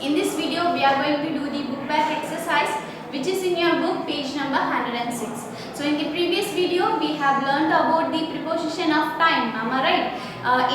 In this video we are going to do the book back exercise which is in your book page number 106. So in the previous video we have learnt about the preposition of time, am I right?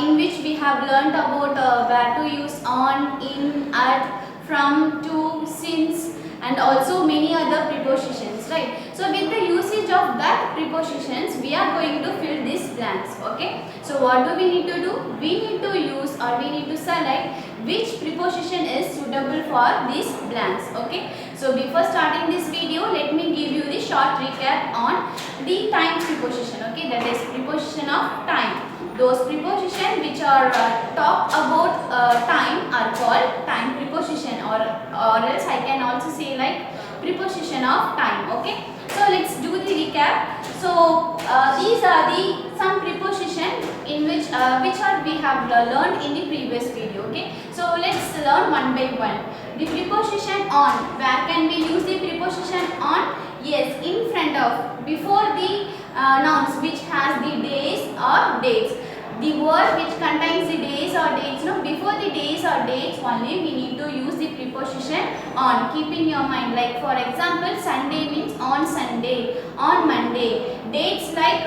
In which we have learnt about where to use on, in, at, from, to, since and also many other prepositions, right? So with the usage of that prepositions we are going to fill these blanks, okay? So what do we need to do? We need to use or we need to select which preposition is suitable for these blanks, okay? So before starting this video, let me give you the short recap on the time preposition, okay? That is preposition of time. Those prepositions which are talk about time are called time preposition, or else I can also say like preposition of time, okay? So let's do the recap. So these are the some preposition in which we have learned in the previous video, okay? So let's learn one by one. The preposition on, where can we use the preposition on? Yes, in front of, before the nouns which has the days or dates. The word which contains the days or dates, no, before the days or dates only we need to use the preposition on. Keep in your mind, like for example Sunday means on Sunday, on Monday. Dates like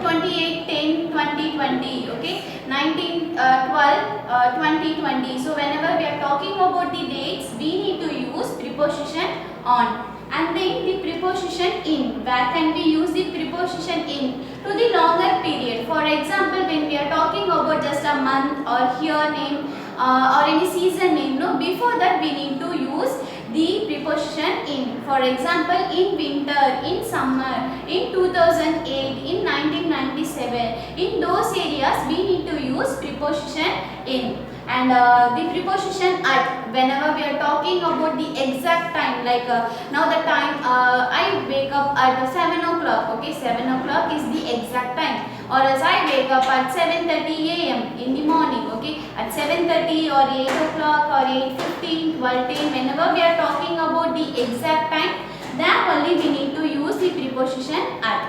28/10/2020, okay, 19/12/2020. So whenever we are talking about the dates we need to use preposition on. And then the preposition in, where can we use the preposition in? To the longer period. For example, when we are talking about just a month or year name or any season name, no, before that we need to use the preposition in. For example, in winter, in summer, in 2008, in 1997, in those areas we need to use preposition in. And the preposition at, whenever we are talking about the exact time, like now the time I wake up at 7 o'clock, okay, 7 o'clock is the exact time, or as I wake up at 7:30 a.m. in the morning, okay, at 7:30 or 8 o'clock or 8:15, 12:10, whenever we are talking about the exact time, then only we need to use the preposition at.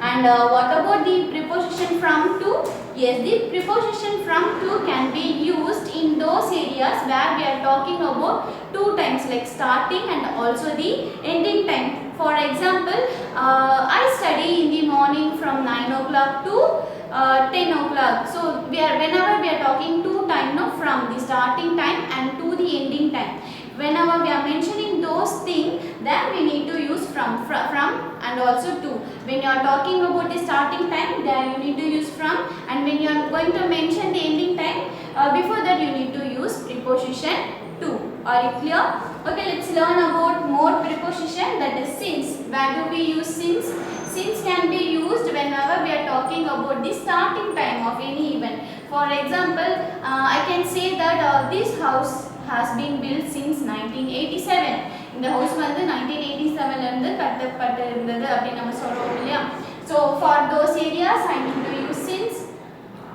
And what about the preposition from to? Yes, the preposition from to can be used in those areas where we are talking about two times, like starting and also the ending time. For example, I study in the morning from 9 o'clock to 10 o'clock. So whenever we are talking two time, no, from the starting time and to the ending time. Whenever we are mentioning those things, then we need to use from and also to. When you are talking about the starting time, then you need to use from, and when you are going to mention the ending time, before that you need to use preposition to. Are you clear? Okay, let's learn about more preposition, that is since. Where do we use since? Since can be used whenever we are talking about the starting time of any event. For example, I can say that this house has been built since 1987. இந்த house வந்து 1987 ல இருந்து கட்டப்பட்டு இருந்தது அப்படி நம்ம சொல்றோம் இல்லையா? So for those areas I need to use since.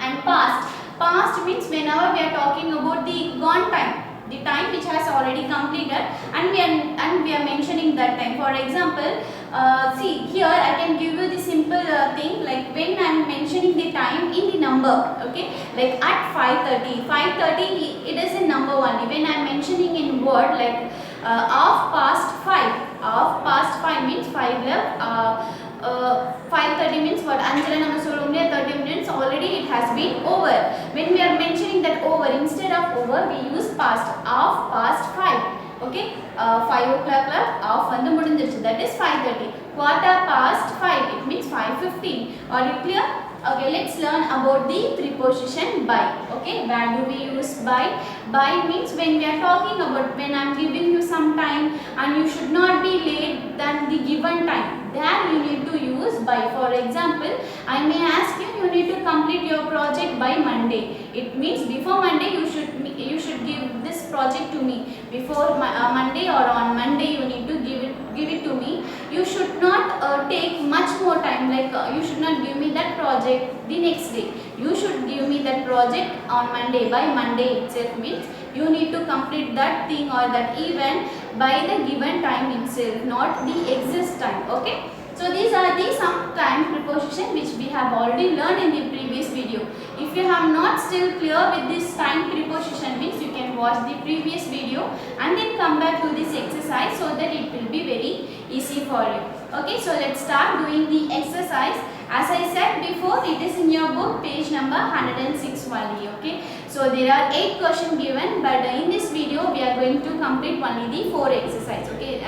And past. Past means whenever we are talking about the gone time, the time which has already completed, and we are mentioning that time. For example, see here I can give you the simple thing, like when I am mentioning the time in the number, okay, like at 5:30 it is in number only. When I am mentioning in word, like half past 5 means 5 left, 5:30 means what? Anjala nama solluvom 30 minutes already it has been over. When we are mentioning that over, instead of over we use past, half past 5, okay, 5 o'clock half வந்து முடிஞ்சிருச்சு, that is 5:30. quarter past 5, it means 5:15. Are you clear? Okay, let's learn about the preposition by. Okay, where do we use by? By means when we are talking about, when I am giving you some time and you should not be late than the given time, then you need to use by. For example, I may ask you, you need to complete your project by Monday. It means before Monday you should give this project to me. Before Monday or on Monday you need to give it to me. You should not take much more time, like you should not give me that project the next day. You should give me that project on Monday, by Monday itself, means you need to complete that thing or that event by the given time itself, not the exact time, okay? So these are the some time preposition which we have already learned in the previous video. If you have not still clear with this time preposition, means you can and watch the previous video and then come back to this exercise so that it will be very easy for you. Okay, so let's start doing the exercise. As I said before, it is in your book, page number 106 only. Okay, so there are 8 questions given, but in this video we are going to complete only the 4 exercise. Okay,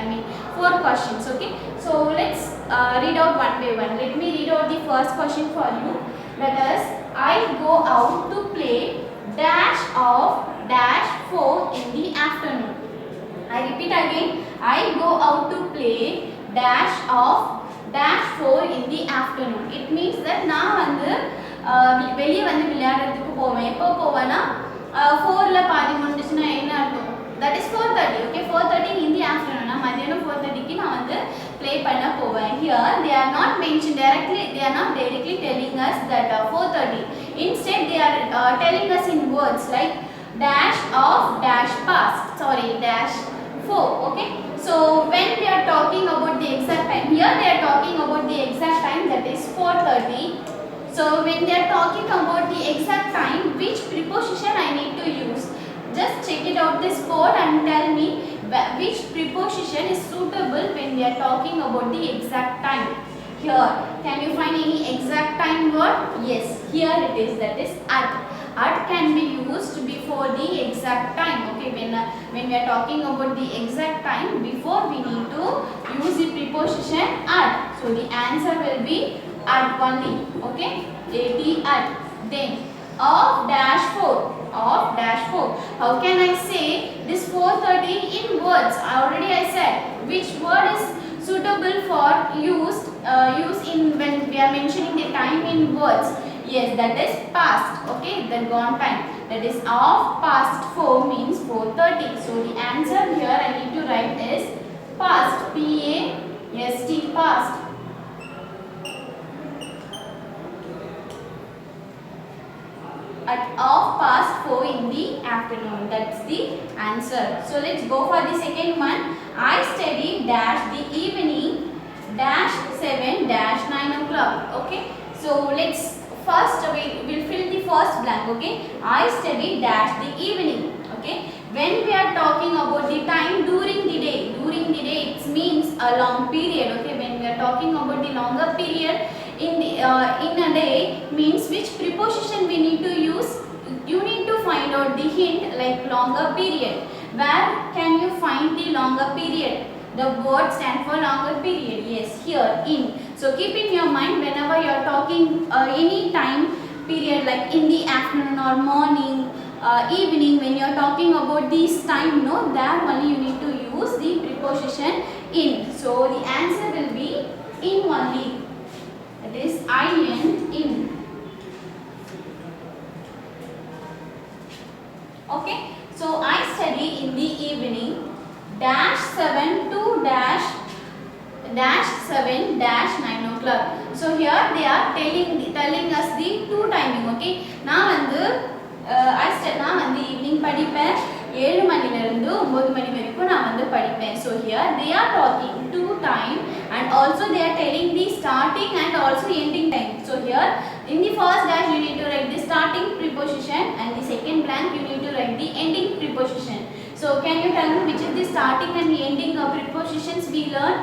4 questions. Okay, so let's read out one by one. Let me read out the first question for you. That is, I go out to play dash of dash 4 in the afternoon. I repeat again. I go out to play dash of dash 4 in the afternoon. It means that நான் வந்து வெளிய வந்து விளையாடுறதுக்கு போவேன். எப்போ போவேனா 4 ல பாதி முடிஞ்சிச்சுனா என்ன அர்த்தம்? That is 4:30. Okay, 4:30 in the afternoon. நான் மதியானம் 4:30 க்கு நான் வந்து ப்ளே பண்ண போவேன். Here they are not mentioned directly. They are not directly telling us that 4:30. Instead they are telling us in words like dash of dash past. Sorry, dash 4. Okay, so when we are talking about the exact time, here they are talking about the exact time, that is 4:30. So when they are talking about the exact time, which preposition I need to use? Just check it out this board and tell me which preposition is suitable when we are talking about the exact time. Here, can you find any exact time word? Yes, here it is, that is at. At can be used before the exact time. Okay, when we are talking about the exact time, before we need to use the preposition at. So the answer will be at only. Okay, at. Then of dash 4. Of dash 4. How can I say this 4:30 in words? Already I said which word is suitable for use in when we are mentioning the time in words. Yes, that is past. Okay, the gone time. That is of past 4 means 4:30. So the answer here I need to write is past. P-A-S-T, past. At of past 4 in the afternoon. That's the answer. So let's go for the second one. I study dash the evening dash 7 dash 9 o'clock. Okay, so let's first we'll fill the first blank. Okay, I study dash the evening. Okay, when we are talking about the time during the day it means a long period. Okay, when we are talking about the longer period in a day means which preposition we need to use? You need to find out the hint like longer period. Where can you find the longer period? The word stand for longer period. Yes, here in. So keep in your mind whenever you are talking any time period like in the afternoon or morning, evening, when you are talking about this time, no, there only you need to use the preposition in. So the answer will be in only. That is in. Okay, so I study in the evening dash 7 to dash 7 dash 9 o'clock. So here they are telling us the two timing. Okay, நான் வந்து நான் வந்து evening படிப்பேன் 7 மணில இருந்து 9 மணி வரைக்கும் நான் வந்து படிப்பேன். So here they are talking two time and also they are telling the starting and also ending time. So here in the first dash you need to write the starting preposition and the second blank you need to write the ending preposition. So can you tell me which is the starting and the ending of prepositions we learn?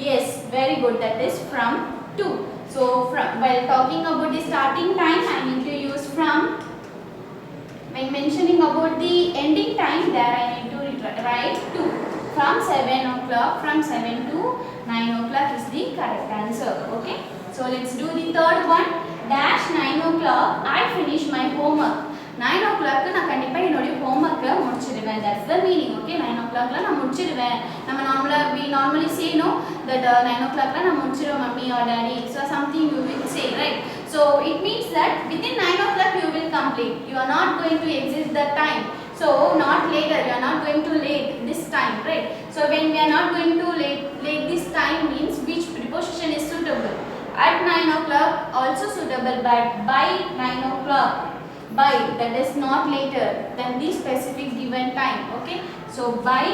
Yes, very good. That is from to. So while talking about the starting time, I need to use from. When mentioning about the ending time, there I need to write to. From 7 o'clock, from 7 to 9 o'clock is the correct answer. Okay. So let's do the third one. Dash 9 o'clock, I finish my homework. 9 o'clock நான் கண்டிப்பா என்னோட homework முடிச்சிடுவேன். That's the meaning. Okay, 9 o'clock ல நான் முடிச்சிடுவேன். நம்ம we normally say no that 9 o'clock ல நான் முடிச்சிடுவேன் mummy or daddy. So something you will say, right? So it means that within 9 o'clock you will complete. You are not going to exist that time. So not later. You are not going to late this time, right? So when we are not going to late this time means which preposition is suitable? At 9 o'clock also suitable, but by 9 o'clock. By, that is not later than the specific given time. Okay, so by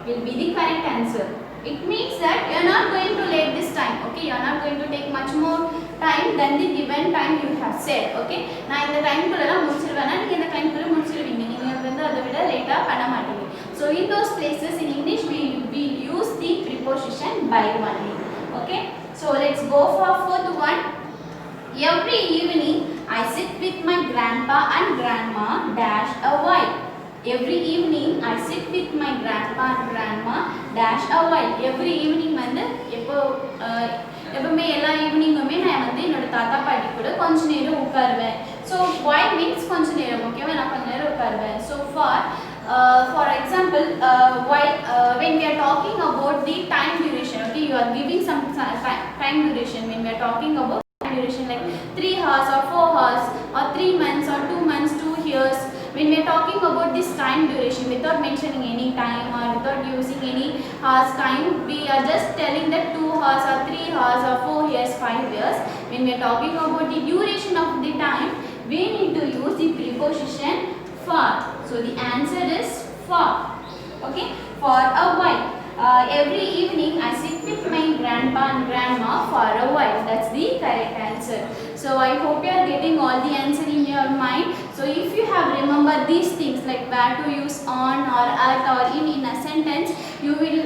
will be the correct answer. It means that you are not going to late this time. Okay, you are not going to take much more time than the given time you have said. Okay, நான் இந்த time குள்ள முடிச்சிடுவேனா நீங்க இந்த time குள்ள முடிச்சிடுவீங்க. நீங்க வந்து அதை விட லேட்டாக பண்ண மாட்டீங்க. So in those places in English we use the preposition by only. Okay, so let's go for fourth one. Every evening I sit with my grandpa and grandma dash a while. Every evening I sit with my grandpa and grandma dash a while. Every evening வந்து எப்பவுமே எல்லா ஈவினிங்குமே நான் வந்து என்னோட தாத்தா பாட்டி கூட கொஞ்ச நேரம் உட்காருவேன். ஸோ while means கொஞ்ச நேரம், ஓகேவா, நான் கொஞ்ச நேரம் உட்காருவேன். So for example, while when we are talking about the time duration, okay, you are giving some time duration when we are talking about duration like 3 hours or 4 hours or 3 months or 2 months, 2 years. When we are talking about this time duration without mentioning any time or without using any hours time, we are just telling that 2 hours or 3 hours or 4 years, 5 years. When we are talking about the duration of the time, we need to use the preposition for. So the answer is for. Okay, for a while. Every evening I sit with my grandpa and grandma for a while. That's the correct answer. So I hope you are getting all the answer in your mind. So if you have remembered these things like where to use on or at or in a sentence, you will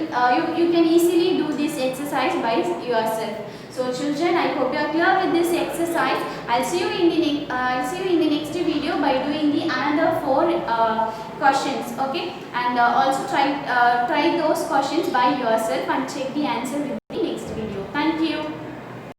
you can easily do this exercise by yourself. So children, I hope you are clear with this exercise. I'll see you in the next video by doing the another 4 questions. Okay, and also try those questions by yourself and check the answer with